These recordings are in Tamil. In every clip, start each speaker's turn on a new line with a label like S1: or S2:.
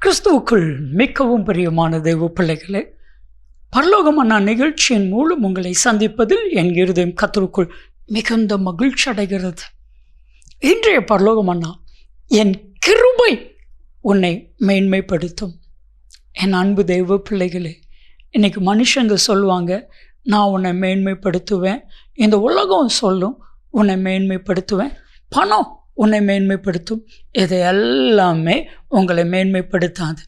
S1: கிறிஸ்துவுக்குள் மிகவும் பிரியமான தெய்வ பிள்ளைகளே, பரலோகமான நிகழ்ச்சியின் மூலம் உங்களை சந்திப்பதில் என் இருதயம் கர்த்தருக்குள் மிகுந்த மகிழ்ச்சி அடைகிறது. இன்றைய பரலோகமன்னா, என் கிருபை உன்னை மேன்மைப்படுத்தும். என் அன்பு தெய்வ பிள்ளைகளே, இன்னைக்கு மனுஷங்க சொல்லுவாங்க, நான் உன்னை மேன்மைப்படுத்துவேன், இந்த உலகம் சொல்லும் உன்னை மேன்மைப்படுத்துவேன், பணம் உன்னை மேன்மைப்படுத்தும். இது எல்லாமே உங்களை மேன்மைப்படுத்தாது.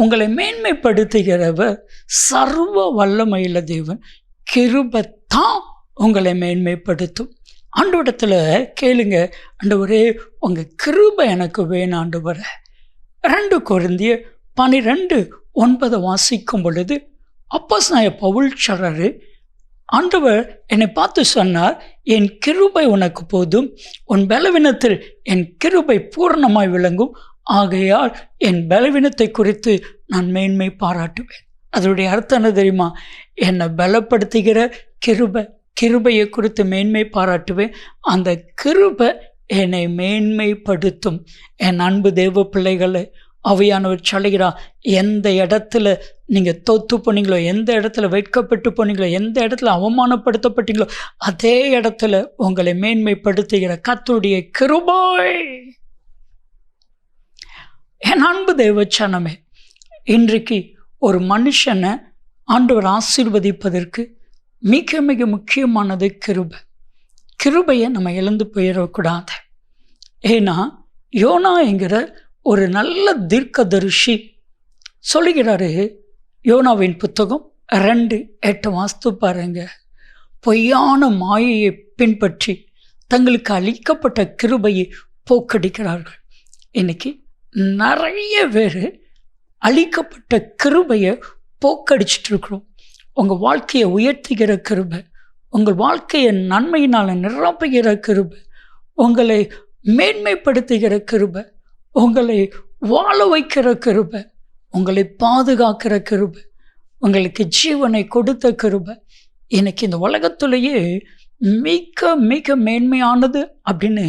S1: உங்களை மேன்மைப்படுத்துகிறவர் சர்வ வல்லமையுள்ள தேவன். கிருபைத்தான் உங்களை மேன்மைப்படுத்தும். ஆண்டவரிடத்துல கேளுங்க, ஆண்டவரே உங்கள் கிருபை எனக்கு வேணும் ஆண்டவரே. 2 கொரிந்தியர் 12:9 வாசிக்கும் பொழுது அப்போஸ்தலனாகிய பவுல் சொல்றாரு, ஆண்டவர் என்னை பார்த்து சொன்னார், என் கிருபை உனக்கு போதும், உன் பலவீனத்தில் என் கிருபை பூரணமாய் விளங்கும், ஆகையால் என் பலவீனத்தை குறித்து நான் மேன்மை பாராட்டுவேன். அதனுடைய அர்த்தம் என்ன தெரியுமா? என்னை பலப்படுத்துகிற கிருபையை குறித்து மேன்மை பாராட்டுவேன். அந்த கிருபை என்னை மேன்மைப்படுத்தும். என் அன்பு தேவ பிள்ளைகளை, ஆவியானவர் சொல்கிறார், எந்த இடத்துல நீங்கள் தோத்து போனீங்களோ, எந்த இடத்துல வெட்கப்பட்டு போனீங்களோ, எந்த இடத்துல அவமானப்படுத்தப்பட்டீங்களோ, அதே இடத்துல உங்களை மேன்மைப்படுத்துகிற கர்த்தருடைய கிருபை. என் அன்பு தேவச்சனமே, இன்றைக்கு ஒரு மனுஷனை ஆண்டவர் ஆசீர்வதிப்பதற்கு மிக மிக முக்கியமானது கிருபை. கிருபையை நம்ம இழந்து போயிடக்கூடாது. ஏன்னா யோனா என்கிற ஒரு நல்ல தீர்க்கதரிசி சொல்லுகிறாரு, யோனாவின் புத்தகம் 2:8 வாஸ்து பாருங்க, பொய்யான மாயையை பின்பற்றி தங்களுக்கு அளிக்கப்பட்ட கிருபையை போக்கடிக்கிறார்கள். இன்னைக்கு நிறைய பேர் அளிக்கப்பட்ட கிருபையை போக்கடிச்சிட்டு இருக்கிறோம். உங்கள் வாழ்க்கையை உயர்த்துகிற கிருபை, உங்கள் வாழ்க்கையை நன்மையினால் நிரப்புகிற கிருபை, உங்களை மேன்மைப்படுத்துகிற கிருபை, உங்களை வாழ வைக்கிற கிருபை, உங்களை பாதுகாக்கிற கிருபை, உங்களுக்கு ஜீவனை கொடுத்த கிருபை, எனக்கு இந்த உலகத்திலேயே மிக மிக மேன்மையானது அப்படின்னு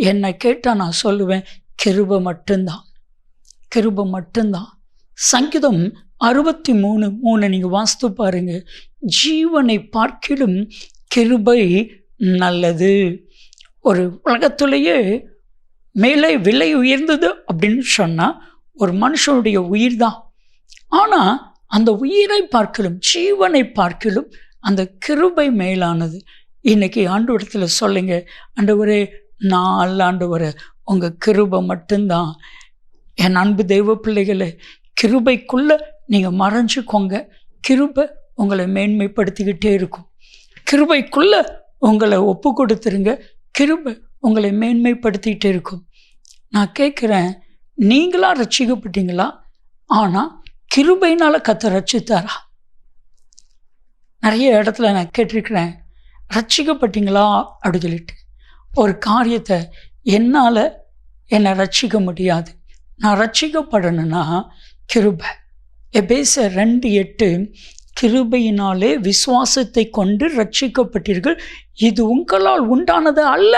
S1: என்னை கேட்டால் நான் சொல்லுவேன், கிருபை மட்டும்தான். கிருபை மட்டும்தான். சங்கீதம் 63:3 நீங்கள் வாஸ்து பாருங்க, ஜீவனை பார்க்கிலும் கிருபை நல்லது. ஒரு உலகத்திலேயே மேலே விலை உயர்ந்தது அப்படின்னு சொன்னால் ஒரு மனுஷனுடைய உயிர் தான். ஆனால் அந்த உயிரை பார்க்கிலும், ஜீவனை பார்க்கிலும் அந்த கிருபை மேலானது. இன்னைக்கு ஆண்டவரிடத்தில் சொல்லுங்க, ஆண்டவரே நான் அல்ல ஆண்டவரே, உங்கள் கிருபை மட்டும்தான். என் அன்பு தெய்வ பிள்ளைகளை, கிருபைக்குள்ளே நீங்கள் மறைஞ்சிக்கோங்க. கிருபை உங்களை மேன்மைப்படுத்திக்கிட்டே இருக்கும். கிருபைக்குள்ளே உங்களை ஒப்பு கொடுத்துருங்க, கிருபை உங்களை மேன்மைப்படுத்திக்கிட்டே இருக்கும். நான் கேட்குறேன், நீங்களா ரட்சிக்கப்பட்டீங்களா? ஆனால் கிருபையினால் கர்த்தர் ரட்சித்தாரா? நிறைய இடத்துல நான் கேட்டிருக்கிறேன், ரட்சிக்கப்பட்டீங்களா அப்படி சொல்லிட்டு. ஒரு காரியத்தை என்னால் என்னை ரட்சிக்க முடியாது, நான் ரட்சிக்கப்படணும்னா கிருபை. எபேசியர் 2:8, கிருபையினாலே விசுவாசத்தை கொண்டு ரட்சிக்கப்பட்டீர்கள், இது உங்களால் உண்டானது அல்ல,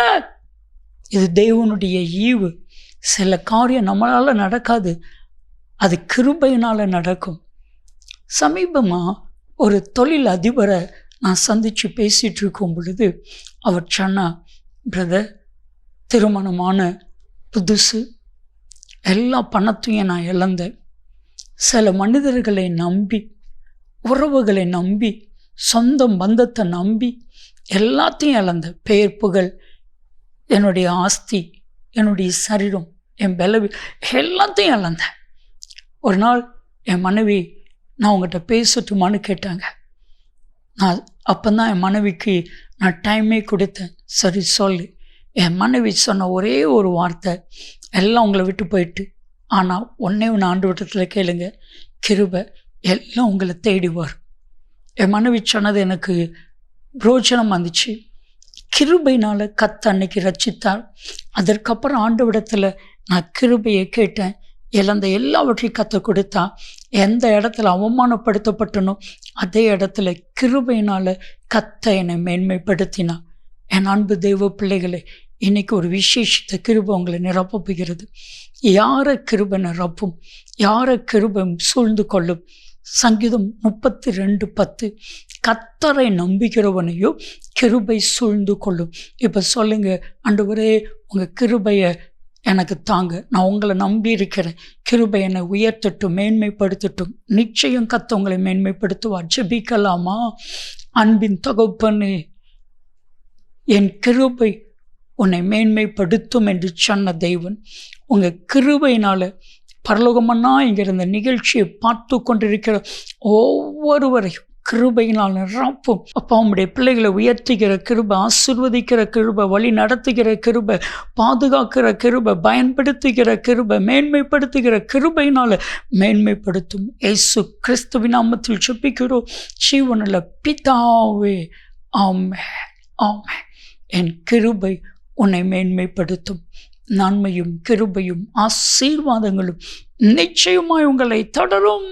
S1: இது தேவனுடைய ஈவு. சில காரியம் நம்மளால் நடக்காது, அது கிருபையினால் நடக்கும். சமீபமாக ஒரு தொழில் அதிபரை நான் சந்தித்து பேசிகிட்டு இருக்கும் பொழுது அவர் சொன்னார், பிரதர், திருமணமான புதுசு, எல்லா பணத்தையும் நான் இழந்தேன். சில மனிதர்களை நம்பி, உறவுகளை நம்பி, சொந்த பந்தத்தை நம்பி எல்லாத்தையும் இழந்தேன். பெயர் புகழ், என்னுடைய ஆஸ்தி, என்னுடைய சரீரம், என் பலவி, எல்லாத்தையும் இழந்தேன். ஒரு நாள் என் மனைவி, நான் உங்கள்கிட்ட பேசட்டுமான்னு கேட்டாங்க. நான் அப்போதான் என் மனைவிக்கு நான் டைமே கொடுத்தேன். சரி சொல்லு. என் மனைவி சொன்ன ஒரே ஒரு வார்த்தை, எல்லாம் உங்களை விட்டு போயிட்டு, ஆனால் ஒன்றே ஒன்று ஆண்டவரிடத்தில் கேளுங்க, கிருபை எல்லாம் உங்களை தேடி வரும். என் மனைவி சொன்னது எனக்கு பிரோஜனம் வந்துச்சு. கிருபையினால் கர்த்தர் அன்னைக்கு ரட்சித்தார். அதற்கப்புறம் ஆண்டவரிடத்தில் நான் கிருபையை கேட்டேன். இழந்த எல்லாவற்றையும் கர்த்தர் கொடுத்தா. எந்த இடத்துல அவமானப்படுத்தப்பட்டனோ அதே இடத்துல கிருபையினால் கர்த்தர் என்னை மேன்மைப்படுத்தினார். என் அன்பு தெய்வ பிள்ளைகளை, இன்னைக்கு ஒரு விசேஷித்த கிருபை உங்களை நிரப்ப போகிறது. யாரை கிருபை நிரப்பும்? யாரை கிருபை சூழ்ந்து கொள்ளும்? சங்கீதம் 32:10, கர்த்தரை நம்புகிறவனையோ கிருபை சூழ்ந்து கொள்ளும். இப்போ சொல்லுங்க, ஆண்டவரே உங்கள் கிருபையை எனக்கு தாங்க, நான் உங்களை நம்பி இருக்கிறேன், கிருபை என்னை உயர்த்தட்டும், மேன்மைப்படுத்தட்டும். நிச்சயம் கர்த்தர் உங்களை மேன்மைப்படுத்துவார். ஜெபிக்கலாமா? அன்பின் தகப்பனே, என் கிருபை உன்னை மேன்மைப்படுத்தும் என்று சொன்ன தேவன், உங்கள் கிருபையினால் பரலோகமன்னா இங்கிருந்த நிகழ்ச்சியை பார்த்து கொண்டிருக்கிற ஒவ்வொருவரையும் கிருபையினால் நிரப்பும். அப்பா, உம்முடைய பிள்ளைகளை உயர்த்துகிற கிருபை, ஆசீர்வதிக்கிற கிருபை, வழி நடத்துகிற கிருபை, பாதுகாக்கிற கிருபை, பயன்படுத்துகிற கிருபை, மேன்மைப்படுத்துகிற கிருபையினால் மேன்மைப்படுத்தும். இயேசு கிறிஸ்துவின் நாமத்தில் ஜெபிக்கிறோம் ஜீவனுள்ள பிதாவே, ஆமென், ஆமென். என் கிருபை உன்னை மேன்மைப்படுத்தும். நன்மையும் கிருபையும் ஆசீர்வாதங்களும் நிச்சயமாய் உங்களை தொடரும்.